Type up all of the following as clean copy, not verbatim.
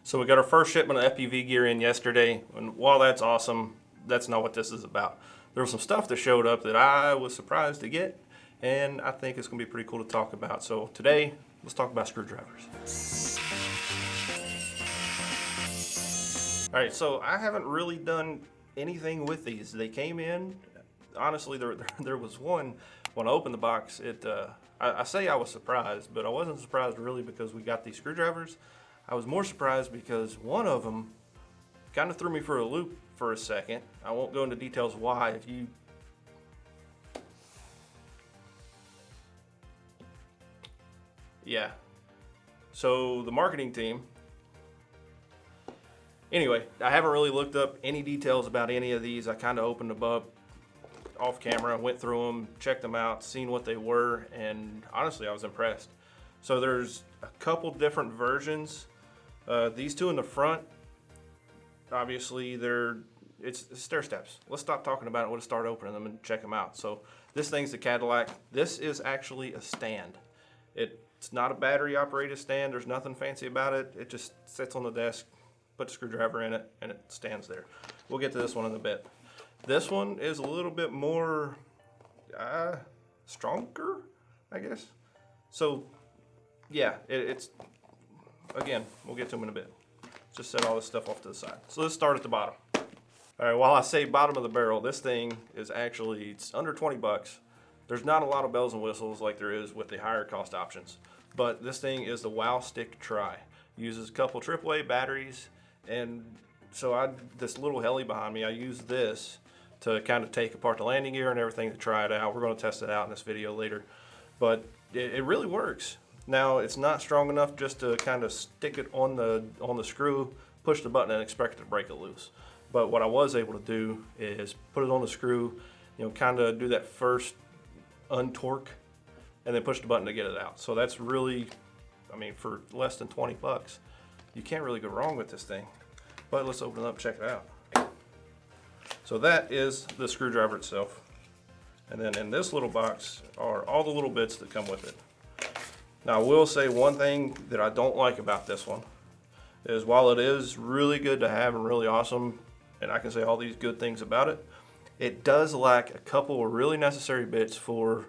So we got our first shipment of FPV gear in yesterday, and while that's awesome, that's not what this is about. There was some stuff that showed up that I was surprised to get, and I think it's going to be pretty cool to talk about. So today, let's talk about screwdrivers. All right, so I haven't really done anything with these. They came in, honestly, there was one, when I opened the box, I say I was surprised, but I wasn't surprised really because we got these screwdrivers. I was more surprised because one of them kind of threw me for a loop for a second. I won't go into details why. Yeah. So the marketing team, anyway, I haven't really looked up any details about any of these. I kind of opened them up off camera, went through them, checked them out, seen what they were, and honestly, I was impressed. So there's a couple different versions. These two in the front, obviously it's stair steps. Let's stop talking about it. We'll start opening them and check them out. So this thing's the Cadillac. This is actually a stand. It's not a battery operated stand. There's nothing fancy about it. It just sits on the desk, put a screwdriver in it, and it stands there. We'll get to this one in a bit. This one is a little bit more stronger, I guess. So yeah, it's again, we'll get to them in a bit. Just set all this stuff off to the side. So let's start at the bottom. All right, while I say bottom of the barrel, this thing is actually, it's under 20 bucks. There's not a lot of bells and whistles like there is with the higher cost options, but this thing is the WowStick Tri. Uses a couple AAA batteries, and so this little heli behind me, I use this to kind of take apart the landing gear and everything to try it out. We're going to test it out in this video later, but it really works. Now, it's not strong enough just to kind of stick it on the screw, push the button, and expect it to break it loose. But what I was able to do is put it on the screw, kind of do that first untorque, and then push the button to get it out. So that's really, I mean, for less than 20 bucks, you can't really go wrong with this thing. But let's open it up and check it out. So that is the screwdriver itself. And then in this little box are all the little bits that come with it. Now, I will say one thing that I don't like about this one is while it is really good to have and really awesome, and I can say all these good things about it, it does lack a couple of really necessary bits for,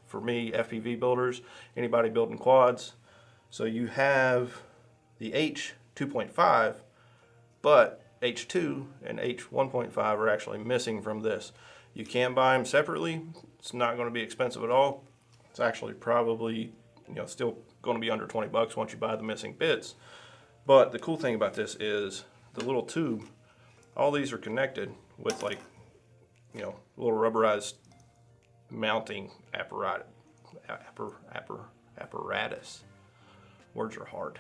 for me, FPV builders, anybody building quads. So you have the H2.5, but H2 and H1.5 are actually missing from this. You can buy them separately. It's not going to be expensive at all. It's actually probably still going to be under 20 bucks once you buy the missing bits. But the cool thing about this is the little tube, all these are connected with little rubberized mounting apparatus. Words are hard.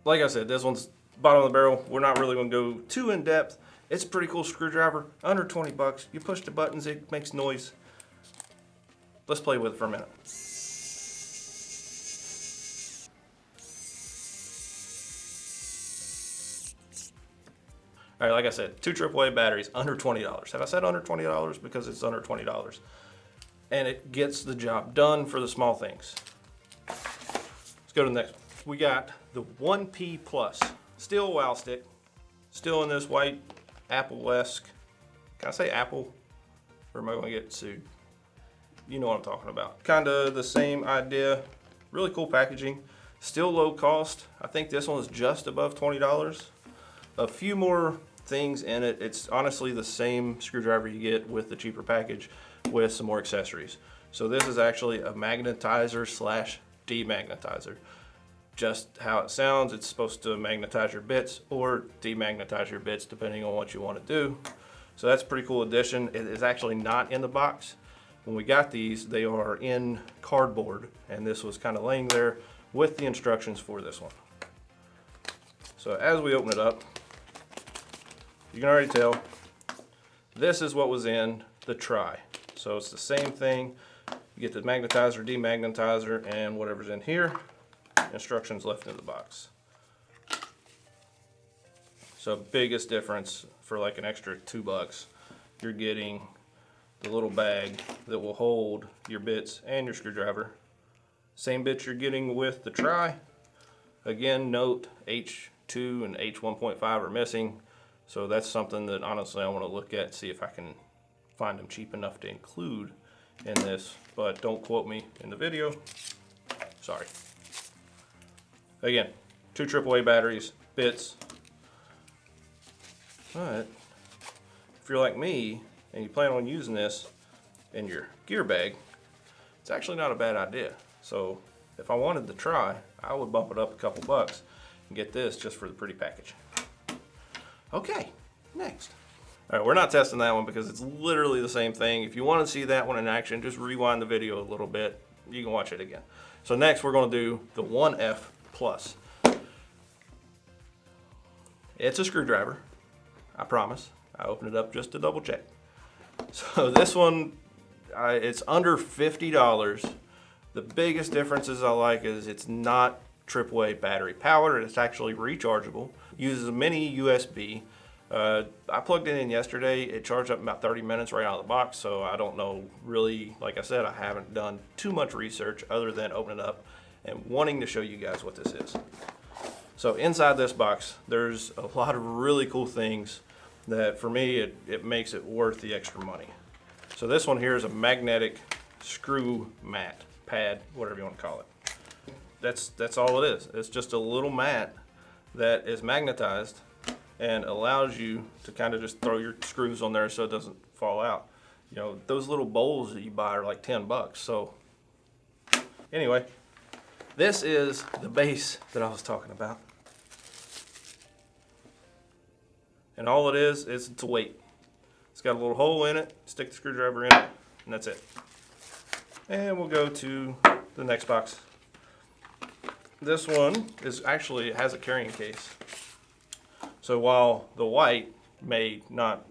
Like I said, this one's bottom of the barrel. We're not really going to go too in depth. It's a pretty cool screwdriver, under 20 bucks. You push the buttons, it makes noise. Let's play with it for a minute. All right, like I said, 2 AAA batteries, under $20. Have I said under $20? Because it's under $20. And it gets the job done for the small things. Let's go to the next one. We got the 1P Plus. Still WowStick. Still in this white Apple-esque. Can I say Apple? Or am I going to get sued? You know what I'm talking about. Kind of the same idea. Really cool packaging. Still low cost. I think this one is just above $20. A few more things in it. It's honestly the same screwdriver you get with the cheaper package with some more accessories. So this is actually a magnetizer slash demagnetizer. Just how it sounds, it's supposed to magnetize your bits or demagnetize your bits depending on what you want to do. So that's a pretty cool addition. It is actually not in the box. When we got these, they are in cardboard, and this was kind of laying there with the instructions for this one. So as we open it up, you can already tell this is what was in the Tri. So it's the same thing. You get the magnetizer, demagnetizer, and whatever's in here. Instructions left in the box. So biggest difference for like an extra $2, you're getting the little bag that will hold your bits and your screwdriver. Same bits you're getting with the Tri. Again, note H H2 and H1.5 are missing. So that's something that honestly I want to look at, see if I can find them cheap enough to include in this, but don't quote me in the video. Sorry. Again, 2 AAA batteries, bits. But if you're like me and you plan on using this in your gear bag, it's actually not a bad idea. So if I wanted to try, I would bump it up a couple bucks and get this just for the pretty package. Okay, next. All right, we're not testing that one because it's literally the same thing. If you want to see that one in action, just rewind the video a little bit. You can watch it again. So next we're going to do the 1F Plus. It's a screwdriver, I promise. I opened it up just to double check. So this one, it's under $50. The biggest differences I like is it's not AAA battery powered. It's actually rechargeable. Uses a mini USB. I plugged it in yesterday. It charged up in about 30 minutes right out of the box, so I don't know really, like I said, I haven't done too much research other than opening it up and wanting to show you guys what this is. So inside this box, there's a lot of really cool things that for me, it makes it worth the extra money. So this one here is a magnetic screw mat, pad, whatever you want to call it. That's all it is. It's just a little mat that is magnetized and allows you to kind of just throw your screws on there so it doesn't fall out. You know, those little bowls that you buy are like 10 bucks. So anyway, this is the base that I was talking about. And all it is it's a weight. It's got a little hole in it, stick the screwdriver in it, and that's it. And we'll go to the next box. This one is actually, it has a carrying case. So while the white may not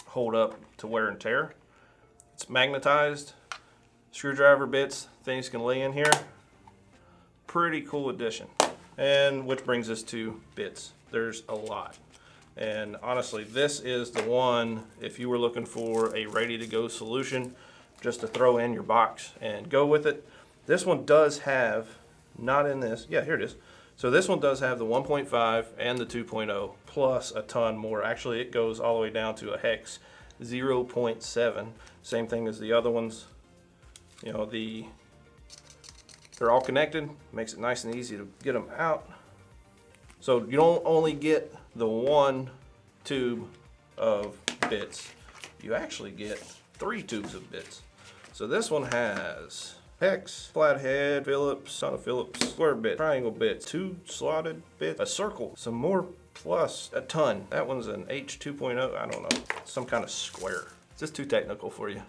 hold up to wear and tear, it's magnetized, screwdriver bits, things can lay in here. Pretty cool addition. And which brings us to bits. There's a lot. And honestly, this is the one, if you were looking for a ready-to-go solution, just to throw in your box and go with it. This one does have, not in this, yeah, here it is. So this one does have the 1.5 and the 2.0 plus a ton more. Actually, it goes all the way down to a hex 0.7. Same thing as the other ones. You know, they're all connected. Makes it nice and easy to get them out. So you don't only get the one tube of bits. You actually get 3 tubes of bits. So this one has hex, flathead, Phillips, ton of Phillips, square bit, triangle bit, 2 slotted bits, a circle, some more plus a ton. That one's an H2.0, I don't know, some kind of square. Is this too technical for you?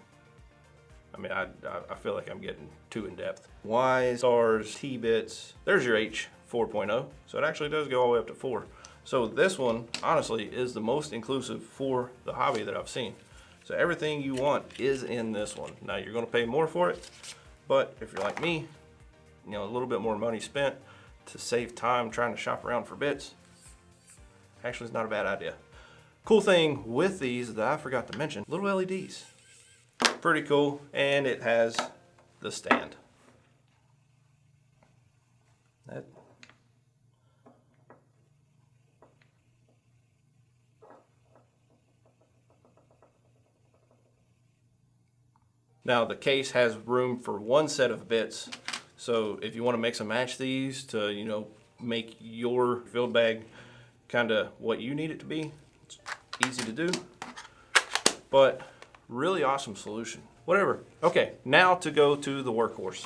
I mean, I feel like I'm getting too in depth. Y, stars, T bits, there's your H4.0. So it actually does go all the way up to 4. So this one, honestly, is the most inclusive for the hobby that I've seen. So everything you want is in this one. Now you're gonna pay more for it, but if you're like me, you know, a little bit more money spent to save time trying to shop around for bits, actually it's not a bad idea. Cool thing with these that I forgot to mention, little LEDs. Pretty cool, and it has the stand. Now the case has room for 1 set of bits, so if you want to mix and match these to, you know, make your field bag kind of what you need it to be, it's easy to do, but really awesome solution. Whatever. Okay, now to go to the workhorse.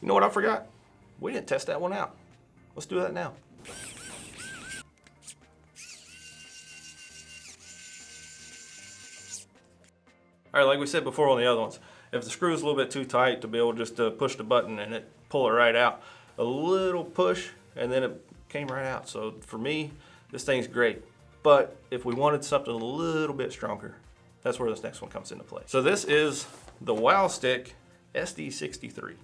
You know what I forgot? We didn't test that one out. Let's do that now. All right, like we said before on the other ones, if the screw is a little bit too tight to be able just to push the button and it pull it right out, a little push and then it came right out. So for me, this thing's great. But if we wanted something a little bit stronger, that's where this next one comes into play. So this is the Wowstick SD63.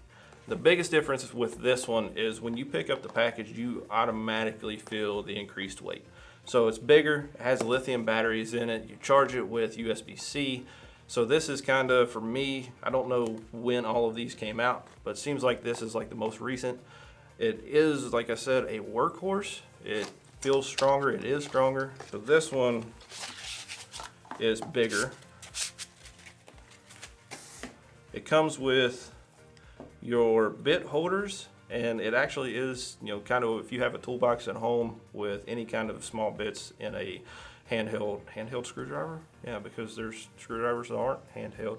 The biggest difference with this one is when you pick up the package, you automatically feel the increased weight. So it's bigger, it has lithium batteries in it, you charge it with USB-C. So this is kind of, for me, I don't know when all of these came out, but it seems like this is like the most recent. It is, like I said, a workhorse. It feels stronger. It is stronger. So this one is bigger. It comes with your bit holders, and it actually is, you know, kind of if you have a toolbox at home with any kind of small bits in a handheld screwdriver. Yeah, because there's screwdrivers that aren't handheld.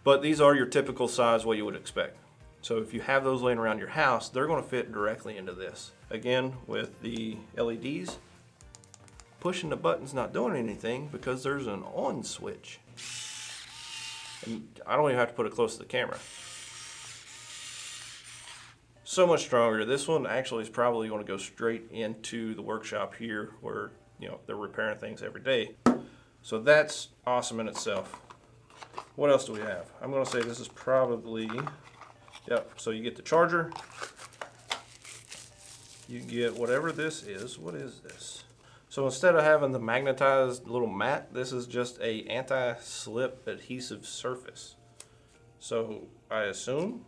But these are your typical size, what you would expect. So if you have those laying around your house, they're going to fit directly into this. Again, with the LEDs, pushing the button's not doing anything because there's an on switch. And I don't even have to put it close to the camera. So much stronger. This one actually is probably going to go straight into the workshop here where, you know, they're repairing things every day. So that's awesome in itself. What else do we have? I'm going to say this is probably, yep, so you get the charger. You get whatever this is. What is this? So instead of having the magnetized little mat, this is just a anti-slip adhesive surface. So I assume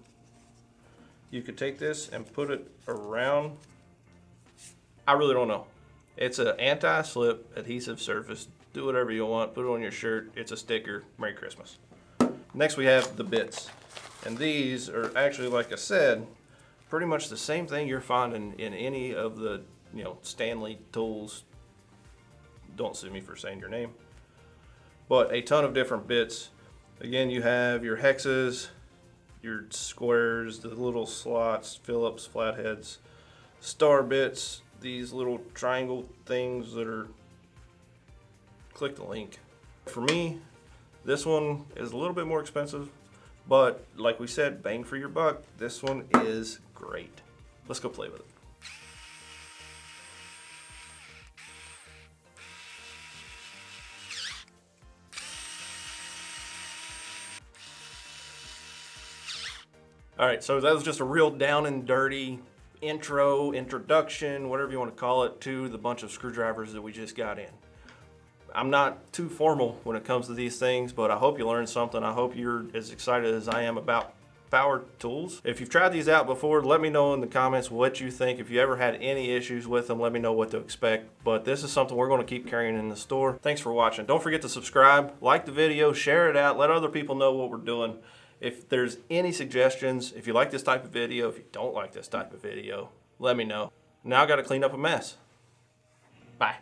you could take this and put it around. I really don't know. It's an anti-slip adhesive surface. Do whatever you want. Put it on your shirt. It's a sticker. Merry Christmas. Next we have the bits. And these are actually, like I said, pretty much the same thing you're finding in any of the, you know, Stanley tools. Don't sue me for saying your name. But a ton of different bits. Again, you have your hexes, your squares, the little slots, Phillips, flatheads, star bits, these little triangle things that are, click the link. For me, this one is a little bit more expensive, but like we said, bang for your buck. This one is great. Let's go play with it. All right, so that was just a real down and dirty introduction, whatever you want to call it, to the bunch of screwdrivers that we just got in. I'm not too formal when it comes to these things, but I hope you learned something. I hope you're as excited as I am about power tools. If you've tried these out before, let me know in the comments what you think. If you ever had any issues with them, let me know what to expect. But this is something we're going to keep carrying in the store. Thanks for watching. Don't forget to subscribe, like the video, share it out, let other people know what we're doing. If there's any suggestions, if you like this type of video, if you don't like this type of video, let me know. Now I got to clean up a mess. Bye.